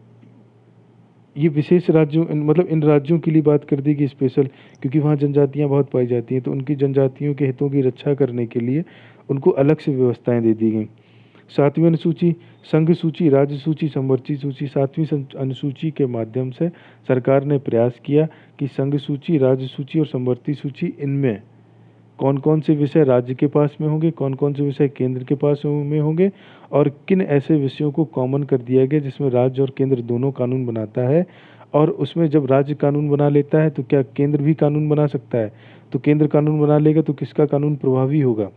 ये विशेष राज्यों मतलब इन राज्यों के लिए बात कर दी गई स्पेशल, क्योंकि वहाँ जनजातियाँ बहुत पाई जाती हैं, तो उनकी जनजातियों के हितों की रक्षा करने के लिए उनको अलग से व्यवस्थाएं दे दी गई। सातवीं अनुसूची संघ सूची, राज्य सूची, संवर्ती सूची। सातवीं अनुसूची के माध्यम से सरकार ने प्रयास किया कि संघ सूची, राज्य सूची और संवर्ती सूची, इनमें कौन कौन से विषय राज्य के पास में होंगे, कौन कौन से विषय केंद्र के पास में होंगे, और किन ऐसे विषयों को कॉमन कर दिया गया जिसमें राज्य और केंद्र दोनों कानून बनाता है। और उसमें जब राज्य कानून बना लेता है तो क्या केंद्र भी कानून बना सकता है? तो केंद्र कानून बना लेगा तो किसका कानून प्रभावी होगा?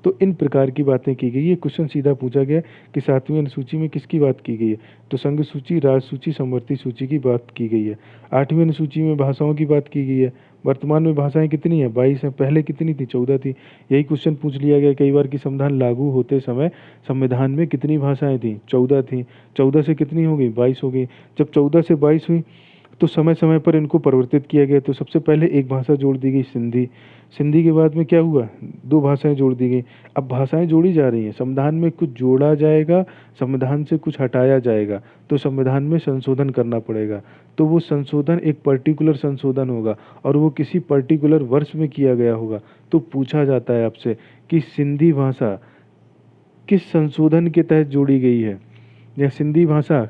तो इन प्रकार की बातें की गई। ये क्वेश्चन सीधा पूछा गया कि सातवीं अनुसूची में किसकी बात की गई है? तो संघ सूची, राज्य सूची, संवर्ती सूची की बात की गई है। आठवीं अनुसूची में भाषाओं की बात की गई है। वर्तमान में भाषाएं कितनी हैं? 22 हैं। पहले कितनी थी? 14 थी। यही क्वेश्चन पूछ लिया गया कई बार कि संविधान लागू होते समय संविधान में कितनी भाषाएं थी? 14 थी। 14 से कितनी हो गई? 22 हो गई। जब 14 से 22 हुई तो समय समय पर इनको परिवर्तित किया गया। तो सबसे पहले एक भाषा जोड़ दी गई, सिंधी। सिंधी के बाद में क्या हुआ? 2 भाषाएं जोड़ दी गई। अब भाषाएं जोड़ी जा रही हैं, संविधान में कुछ जोड़ा जाएगा, संविधान से कुछ हटाया जाएगा, तो संविधान में संशोधन करना पड़ेगा। तो वो संशोधन एक पर्टिकुलर संशोधन होगा और वो किसी पर्टिकुलर वर्ष में किया गया होगा। तो पूछा जाता है आपसे कि सिंधी भाषा किस संशोधन के तहत जोड़ी गई है, या सिंधी भाषा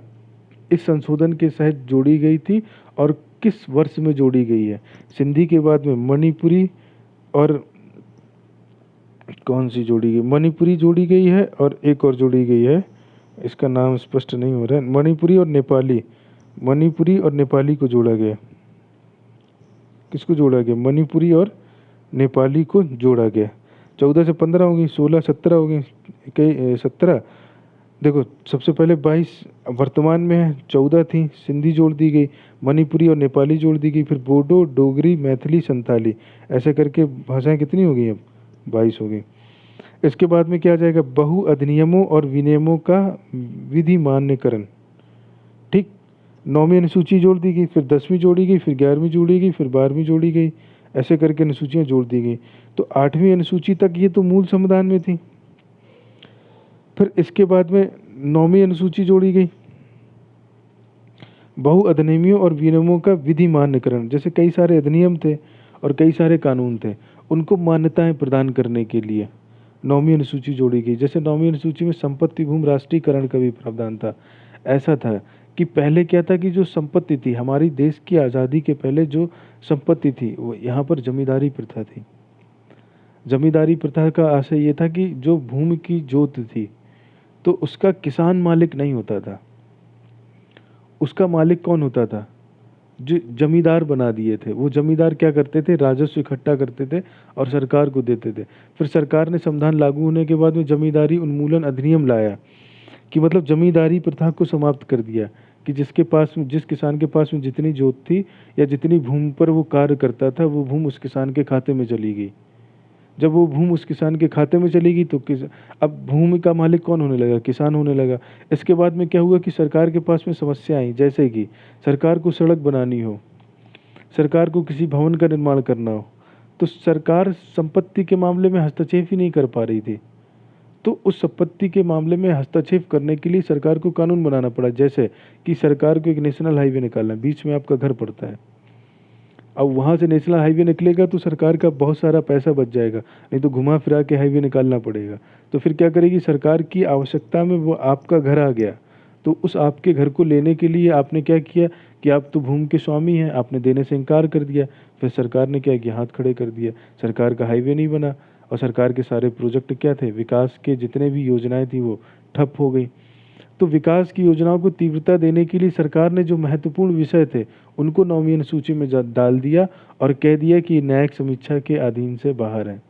इस संशोधन के तहत जोड़ी गई थी और किस वर्ष में जोड़ी गई है। सिंधी के बाद में मणिपुरी और कौन सी जोड़ी गई? मणिपुरी जोड़ी गई है और एक और जोड़ी गई है, इसका नाम स्पष्ट नहीं हो रहा है। मणिपुरी और नेपाली, मणिपुरी और नेपाली को जोड़ा गया। किसको जोड़ा गया? मणिपुरी और नेपाली को जोड़ा गया। 14 से 15 हो गई, 16, 17 हो गई, कई 17। देखो सबसे पहले 22 वर्तमान में है, 14 थी, सिंधी जोड़ दी गई, मणिपुरी और नेपाली जोड़ दी गई, फिर बोडो, डोगरी, मैथिली, संथाली, ऐसे करके भाषाएं कितनी हो गई? अब 22 हो गई। इसके बाद में क्या आ जाएगा? बहु अधिनियमों और विनियमों का विधि मान्यकरण। ठीक, 9वीं अनुसूची जोड़ दी गई, फिर 10वीं जोड़ी गई, फिर 11वीं जोड़ी गई, फिर 12वीं जोड़ी गई, ऐसे करके अनुसूचियाँ जोड़ दी गई। तो 8वीं अनुसूची तक ये तो मूल संविधान में थी। फिर इसके बाद में 9वीं अनुसूची जोड़ी गई, बहु अधिनियमों और विनियमों का विधि मान्यकरण। जैसे कई सारे अधिनियम थे और कई सारे कानून थे, उनको मान्यताएं प्रदान करने के लिए 9वीं अनुसूची जोड़ी गई। जैसे 9वीं अनुसूची में संपत्ति भूमि राष्ट्रीयकरण का भी प्रावधान था। ऐसा था कि पहले क्या था कि जो संपत्ति थी, हमारी देश की आज़ादी के पहले जो संपत्ति थी, वो यहाँ पर जमींदारी प्रथा थी। जमींदारी प्रथा का आशय ये था कि जो भूमि की जोत थी तो उसका किसान मालिक नहीं होता था, उसका मालिक कौन होता था? जो जमींदार बना दिए थे, वो जमींदार क्या करते थे? राजस्व इकट्ठा करते थे और सरकार को देते थे। फिर सरकार ने संविधान लागू होने के बाद में जमींदारी उन्मूलन अधिनियम लाया कि मतलब जमींदारी प्रथा को समाप्त कर दिया कि जिसके पास में, जिस किसान के पास में जितनी जोत थी या जितनी भूमि पर वो कार्य करता था, वो भूमि उस किसान के खाते में चली गई। जब वो भूमि उस किसान के खाते में चलेगी तो अब भूमि का मालिक कौन होने लगा? किसान होने लगा। इसके बाद में क्या हुआ कि सरकार के पास में समस्या आई, जैसे कि सरकार को सड़क बनानी हो, सरकार को किसी भवन का निर्माण करना हो, तो सरकार संपत्ति के मामले में हस्तक्षेप ही नहीं कर पा रही थी। तो उस संपत्ति के मामले में हस्तक्षेप करने के लिए सरकार को कानून बनाना पड़ा। जैसे कि सरकार को एक नेशनल हाईवे निकालना, बीच में आपका घर पड़ता है, अब वहाँ से नेशनल हाईवे निकलेगा तो सरकार का बहुत सारा पैसा बच जाएगा, नहीं तो घुमा फिरा के हाईवे निकालना पड़ेगा। तो फिर क्या करेगी सरकार? की आवश्यकता में वो आपका घर आ गया, तो उस आपके घर को लेने के लिए आपने क्या किया कि आप तो भूमि के स्वामी हैं, आपने देने से इनकार कर दिया। फिर सरकार ने क्या किया? हाथ खड़े कर दिया, सरकार का हाईवे नहीं बना और सरकार के सारे प्रोजेक्ट क्या थे? विकास के जितने भी योजनाएं थी वो ठप हो गई। तो विकास की योजनाओं को तीव्रता देने के लिए सरकार ने जो महत्वपूर्ण विषय थे उनको 9वीं अनुसूची में डाल दिया और कह दिया कि न्यायिक समीक्षा के अधीन से बाहर है।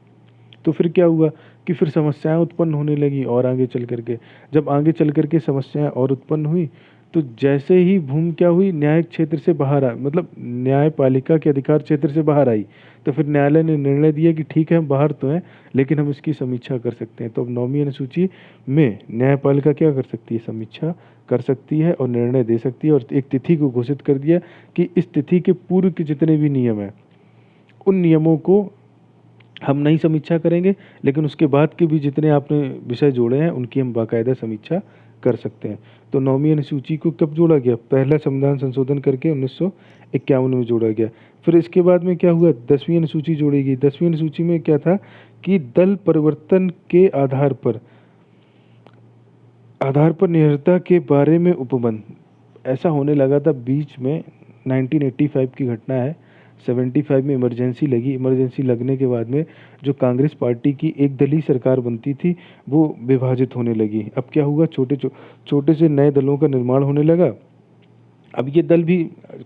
तो फिर क्या हुआ कि फिर समस्याएं उत्पन्न होने लगी और आगे चल करके, जब आगे चल करके समस्याएं और उत्पन्न हुई तो जैसे ही भूमि क्या हुई? न्यायिक क्षेत्र से बाहर आ, मतलब न्यायपालिका के अधिकार क्षेत्र से बाहर आई, तो फिर न्यायालय ने निर्णय दिया कि ठीक है हम बाहर तो हैं लेकिन हम इसकी समीक्षा कर सकते हैं। तो अब 9वीं अनुसूची में न्यायपालिका क्या कर सकती है? समीक्षा कर सकती है और निर्णय दे सकती है। और एक तिथि को घोषित कर दिया कि इस तिथि के पूर्व के जितने भी नियम हैं उन नियमों को हम नहीं समीक्षा करेंगे, लेकिन उसके बाद के भी जितने आपने विषय जोड़े हैं उनकी हम बाकायदा समीक्षा कर सकते हैं। तो 9वीं अनुसूची को कब जोड़ा गया? पहला संविधान संशोधन करके 1951 में जोड़ा गया। फिर इसके बाद में क्या हुआ? 10वीं अनुसूची जोड़ी गई। 10वीं अनुसूची में क्या था कि दल परिवर्तन के आधार पर निरंतरता के बारे में उपबंध ऐसा होने लगा था बीच में। 1985 की घटना है। 75 में इमरजेंसी लगी। इमरजेंसी लगने के बाद में जो कांग्रेस पार्टी की एक दलीय सरकार बनती थी वो विभाजित होने लगी। अब क्या हुआ? छोटे से नए दलों का निर्माण होने लगा। अब ये दल भी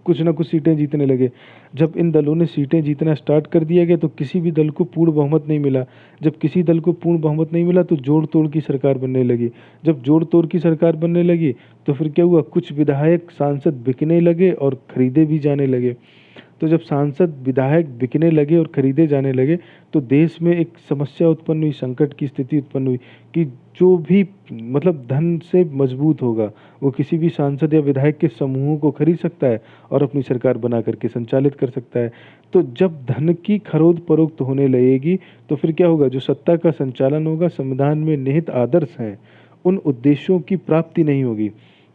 कुछ ना कुछ सीटें जीतने लगे। जब इन दलों ने सीटें जीतना स्टार्ट कर दिया गया तो किसी भी दल को पूर्ण बहुमत नहीं मिला। जब किसी दल को पूर्ण बहुमत नहीं मिला तो जोड़ तोड़ की सरकार बनने लगी। जब जोड़ तोड़ की सरकार बनने लगी तो फिर क्या हुआ? कुछ विधायक सांसद बिकने लगे और खरीदे भी जाने लगे। तो जब सांसद विधायक बिकने लगे और खरीदे जाने लगे तो देश में एक समस्या उत्पन्न हुई, संकट की स्थिति उत्पन्न हुई कि जो भी मतलब धन से मजबूत होगा वो किसी भी सांसद या विधायक के समूहों को खरीद सकता है और अपनी सरकार बना करके संचालित कर सकता है। तो जब धन की खरोद फरोख्त होने लगेगी तो फिर क्या होगा? जो सत्ता का संचालन होगा, संविधान में निहित आदर्श हैं उन उद्देश्यों की प्राप्ति नहीं होगी।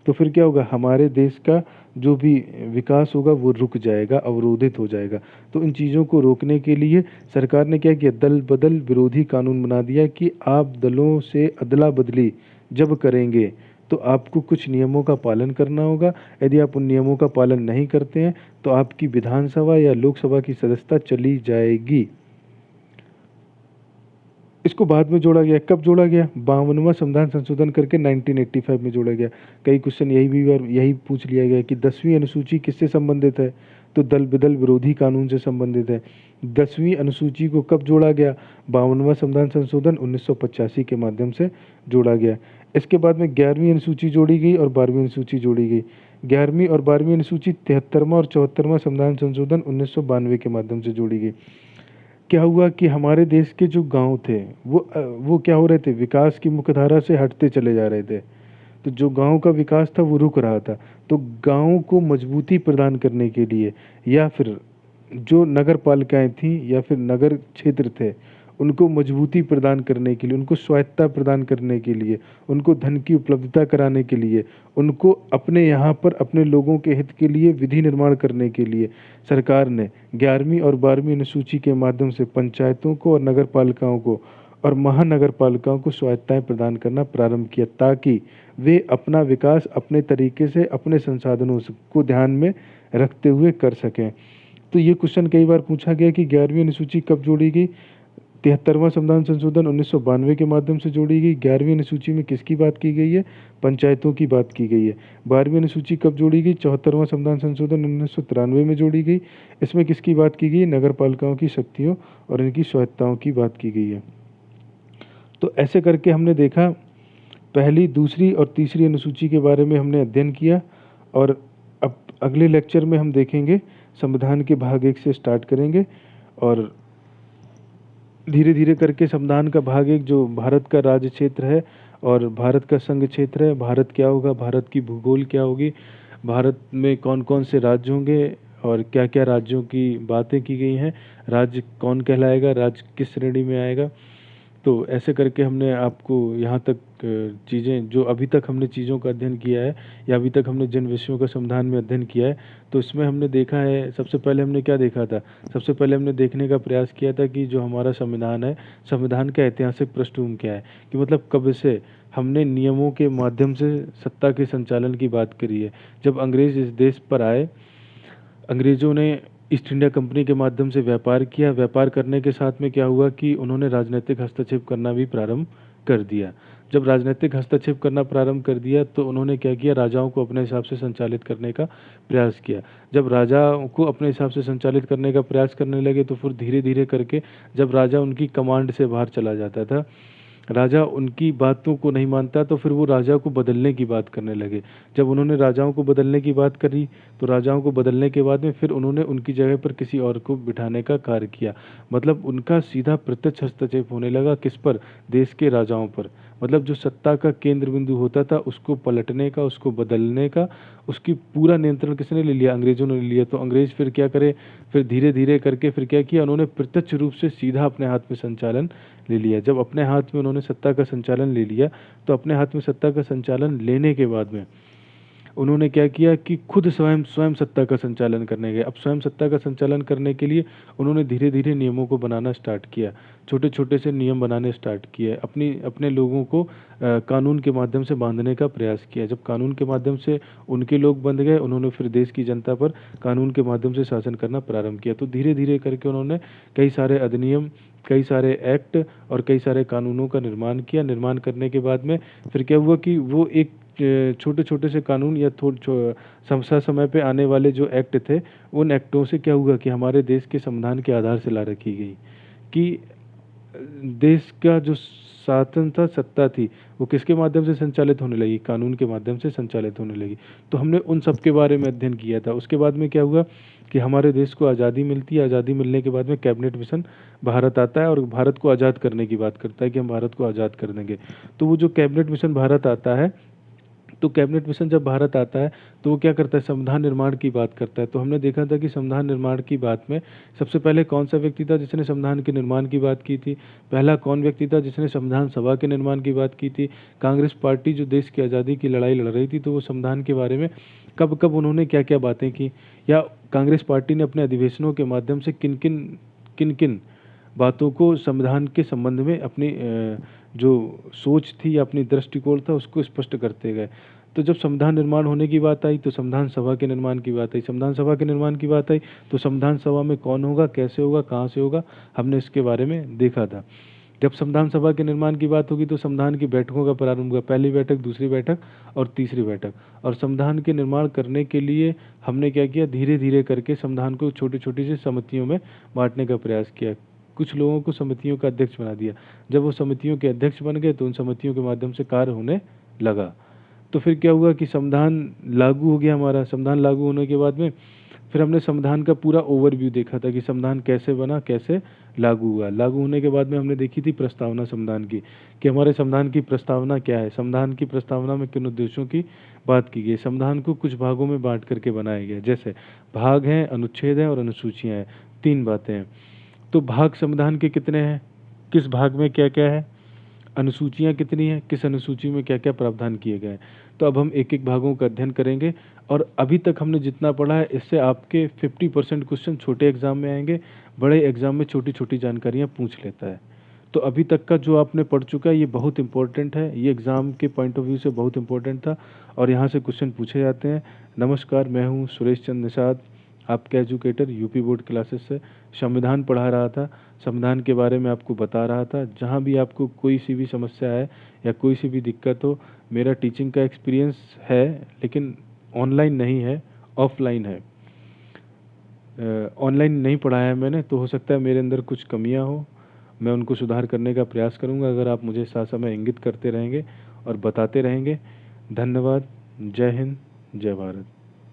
तो फिर क्या होगा? हमारे देश का जो भी विकास होगा वो रुक जाएगा, अवरोधित हो जाएगा। तो इन चीज़ों को रोकने के लिए सरकार ने क्या किया? दल बदल विरोधी कानून बना दिया कि आप दलों से अदला बदली जब करेंगे तो आपको कुछ नियमों का पालन करना होगा। यदि आप उन नियमों का पालन नहीं करते हैं तो आपकी विधानसभा या लोकसभा की सदस्यता चली जाएगी। इसको बाद में जोड़ा गया। कब जोड़ा गया? 52वां संविधान संशोधन करके 1985 में जोड़ा गया। कई क्वेश्चन यही पूछ लिया गया कि 10वीं अनुसूची किससे संबंधित है? तो दल बदल विरोधी कानून से संबंधित है। 10वीं अनुसूची को कब जोड़ा गया? 52वां संविधान संशोधन 1985 के माध्यम से जोड़ा गया। इसके बाद में 11वीं अनुसूची जोड़ी गई और 12वीं अनुसूची जोड़ी गई। 11वीं और 12वीं अनुसूची 73वां और 74वां संविधान संशोधन 1992 के माध्यम से जोड़ी गई। क्या हुआ कि हमारे देश के जो गांव थे वो क्या हो रहे थे? विकास की मुख्यधारा से हटते चले जा रहे थे। तो जो गांव का विकास था वो रुक रहा था। तो गांव को मजबूती प्रदान करने के लिए या फिर जो नगर पालिकाएं थीं या फिर नगर क्षेत्र थे उनको मजबूती प्रदान करने के लिए, उनको स्वायत्तता प्रदान करने के लिए, उनको धन की उपलब्धता कराने के लिए, उनको अपने यहाँ पर अपने लोगों के हित के लिए विधि निर्माण करने के लिए सरकार ने 11वीं और 12वीं अनुसूची के माध्यम से पंचायतों को और नगर पालिकाओं को और महानगर पालिकाओं को स्वायत्ताएं प्रदान करना प्रारंभ किया ताकि वे अपना विकास अपने तरीके से अपने संसाधनों को ध्यान में रखते हुए कर सकें। तो ये क्वेश्चन कई बार पूछा गया कि 11वीं अनुसूची कब जोड़ी गई? 73वां संविधान संशोधन 1992 के माध्यम से जोड़ी गई। 11वीं अनुसूची में किसकी बात की गई है? पंचायतों की बात की गई है। 12वीं अनुसूची कब जोड़ी गई? 74वां संविधान संशोधन 1993 में जोड़ी गई। इसमें किसकी बात की गई? नगर पालिकाओं की शक्तियों और इनकी स्वायत्ताओं की बात की गई है। तो ऐसे करके हमने देखा पहली, दूसरी और तीसरी अनुसूची के बारे में हमने अध्ययन किया। और अब अगले लेक्चर में हम देखेंगे संविधान के भाग 1 से स्टार्ट करेंगे और धीरे धीरे करके संविधान का भाग 1 जो भारत का राज्य क्षेत्र है और भारत का संघ क्षेत्र है, भारत क्या होगा, भारत की भूगोल क्या होगी, भारत में कौन कौन से राज्य होंगे और क्या क्या राज्यों की बातें की गई हैं, राज्य कौन कहलाएगा, राज्य किस श्रेणी में आएगा। तो ऐसे करके हमने आपको यहाँ तक चीज़ें जो अभी तक हमने चीज़ों का अध्ययन किया है या अभी तक हमने जिन विषयों का संविधान में अध्ययन किया है तो इसमें हमने देखा है, सबसे पहले हमने क्या देखा था? सबसे पहले हमने देखने का प्रयास किया था कि जो हमारा संविधान है, संविधान का ऐतिहासिक पृष्ठभूमि क्या है, कि मतलब कब से हमने नियमों के माध्यम से सत्ता के संचालन की बात करी है। जब अंग्रेज इस देश पर आए, अंग्रेज़ों ने ईस्ट इंडिया कंपनी के माध्यम से व्यापार किया। व्यापार करने के साथ में क्या हुआ कि उन्होंने राजनीतिक हस्तक्षेप करना भी प्रारंभ कर दिया। जब राजनीतिक हस्तक्षेप करना प्रारंभ कर दिया तो उन्होंने क्या किया? राजाओं को अपने हिसाब से संचालित करने का प्रयास किया। जब राजाओं को अपने हिसाब से संचालित करने का प्रयास करने लगे तो फिर धीरे धीरे करके जब राजा उनकी कमांड से बाहर चला जाता था, राजा उनकी बातों को नहीं मानता तो फिर वो राजा को बदलने की बात करने लगे। जब उन्होंने राजाओं को बदलने की बात करी तो राजाओं को बदलने के बाद में फिर उन्होंने उनकी जगह पर किसी और को बिठाने का कार्य किया। मतलब उनका सीधा प्रत्यक्ष हस्तक्षेप होने लगा किस पर? देश के राजाओं पर। मतलब जो सत्ता का केंद्र बिंदु होता था उसको पलटने का, उसको बदलने का, उसकी पूरा नियंत्रण किसने ले लिया? अंग्रेजों ने ले लिया। तो अंग्रेज फिर क्या करे? फिर धीरे धीरे करके फिर क्या किया? उन्होंने प्रत्यक्ष रूप से सीधा अपने हाथ में संचालन ले लिया। जब अपने हाथ में उन्होंने सत्ता का संचालन ले लिया तो अपने हाथ में सत्ता का संचालन लेने के बाद में उन्होंने क्या किया कि खुद स्वयं स्वयं सत्ता का संचालन करने गए। अब स्वयं सत्ता का संचालन करने के लिए उन्होंने धीरे धीरे नियमों को बनाना स्टार्ट किया, छोटे छोटे से नियम बनाने स्टार्ट किए, अपने लोगों को कानून के माध्यम से बांधने का प्रयास किया। जब कानून के माध्यम से उनके लोग बंध गए, उन्होंने फिर देश की जनता पर कानून के माध्यम से शासन करना प्रारंभ किया। तो धीरे धीरे करके उन्होंने कई सारे अधिनियम, कई सारे एक्ट और कई सारे कानूनों का निर्माण किया। निर्माण करने के बाद में फिर क्या हुआ कि वो एक छोटे छोटे से कानून या समय पे आने वाले जो एक्ट थे, उन एक्टों से क्या हुआ कि हमारे देश के संविधान के आधार से ला रखी गई कि देश का जो शासन था, सत्ता थी, वो किसके माध्यम से संचालित होने लगी? कानून के माध्यम से संचालित होने लगी। तो हमने उन सब के बारे में अध्ययन किया था। उसके बाद में क्या हुआ कि हमारे देश को आज़ादी मिलती है। आज़ादी मिलने के बाद में कैबिनेट मिशन भारत आता है और भारत को आज़ाद करने की बात करता है कि हम भारत को आज़ाद कर देंगे। तो वो जो कैबिनेट मिशन भारत आता है, तो कैबिनेट मिशन जब भारत आता है तो वो क्या करता है? संविधान निर्माण की बात करता है। तो हमने देखा था कि संविधान निर्माण की बात में सबसे पहले कौन सा व्यक्ति था जिसने संविधान के निर्माण की बात की थी? पहला कौन व्यक्ति था जिसने संविधान सभा के निर्माण की बात की थी? कांग्रेस पार्टी जो देश की आज़ादी की लड़ाई लड़ रही थी, तो वो संविधान के बारे में कब कब उन्होंने क्या क्या बातें की, या कांग्रेस पार्टी ने अपने अधिवेशनों के माध्यम से किन किन बातों को संविधान के संबंध में अपनी जो सोच थी या अपनी दृष्टिकोण था उसको स्पष्ट करते गए। तो जब संविधान निर्माण होने की बात आई तो संविधान सभा के निर्माण की बात आई। संविधान सभा के निर्माण की बात आई तो संविधान सभा में कौन होगा, कैसे होगा, कहाँ से होगा, हमने इसके बारे में देखा था। जब संविधान सभा के निर्माण की बात होगी तो संविधान की बैठकों का प्रारंभ हुआ। पहली बैठक, दूसरी बैठक और तीसरी बैठक। और संविधान के निर्माण करने के लिए हमने क्या किया? धीरे धीरे करके संविधान को छोटी छोटी सी समितियों में बांटने का प्रयास किया। कुछ लोगों को समितियों का अध्यक्ष बना दिया। जब वो समितियों के अध्यक्ष बन गए तो उन समितियों के माध्यम से कार्य होने लगा। तो फिर क्या हुआ कि संविधान लागू हो गया हमारा। संविधान लागू होने के बाद में फिर हमने संविधान का पूरा ओवरव्यू देखा था कि संविधान कैसे बना, कैसे लागू हुआ। लागू होने के बाद में हमने देखी थी प्रस्तावना संविधान की, कि हमारे संविधान की प्रस्तावना क्या है, संविधान की प्रस्तावना में किन उद्देश्यों की बात की गई। संविधान को कुछ भागों में बांट करके बनाया गया, जैसे भाग हैं, अनुच्छेद हैं और अनुसूचियाँ हैं। 3 बातें हैं। तो भाग संविधान के कितने हैं, किस भाग में क्या क्या है, अनुसूचियाँ कितनी हैं, किस अनुसूची में क्या क्या प्रावधान किए गए हैं। तो अब हम एक एक भागों का अध्ययन करेंगे। और अभी तक हमने जितना पढ़ा है इससे आपके 50% क्वेश्चन छोटे एग्जाम में आएंगे, बड़े एग्जाम में छोटी छोटी जानकारियाँ पूछ लेता है। तो अभी तक का जो आपने पढ़ चुका है ये बहुत इंपॉर्टेंट है, ये एग्ज़ाम के पॉइंट ऑफ व्यू से बहुत इंपॉर्टेंट था और यहाँ से क्वेश्चन पूछे जाते हैं। नमस्कार, मैं हूँ सुरेश चंद्र निषाद, आपका एजुकेटर, यूपी बोर्ड क्लासेस से। संविधान पढ़ा रहा था, संविधान के बारे में आपको बता रहा था। जहाँ भी आपको कोई सी भी समस्या है या कोई सी भी दिक्कत हो, मेरा टीचिंग का एक्सपीरियंस है लेकिन ऑनलाइन नहीं है, ऑफलाइन है। ऑनलाइन नहीं पढ़ाया है मैंने, तो हो सकता है मेरे अंदर कुछ कमियां हो, मैं उनको सुधार करने का प्रयास करूंगा अगर आप मुझे साथ समय इंगित करते रहेंगे और बताते रहेंगे। धन्यवाद। जय हिंद, जय भारत।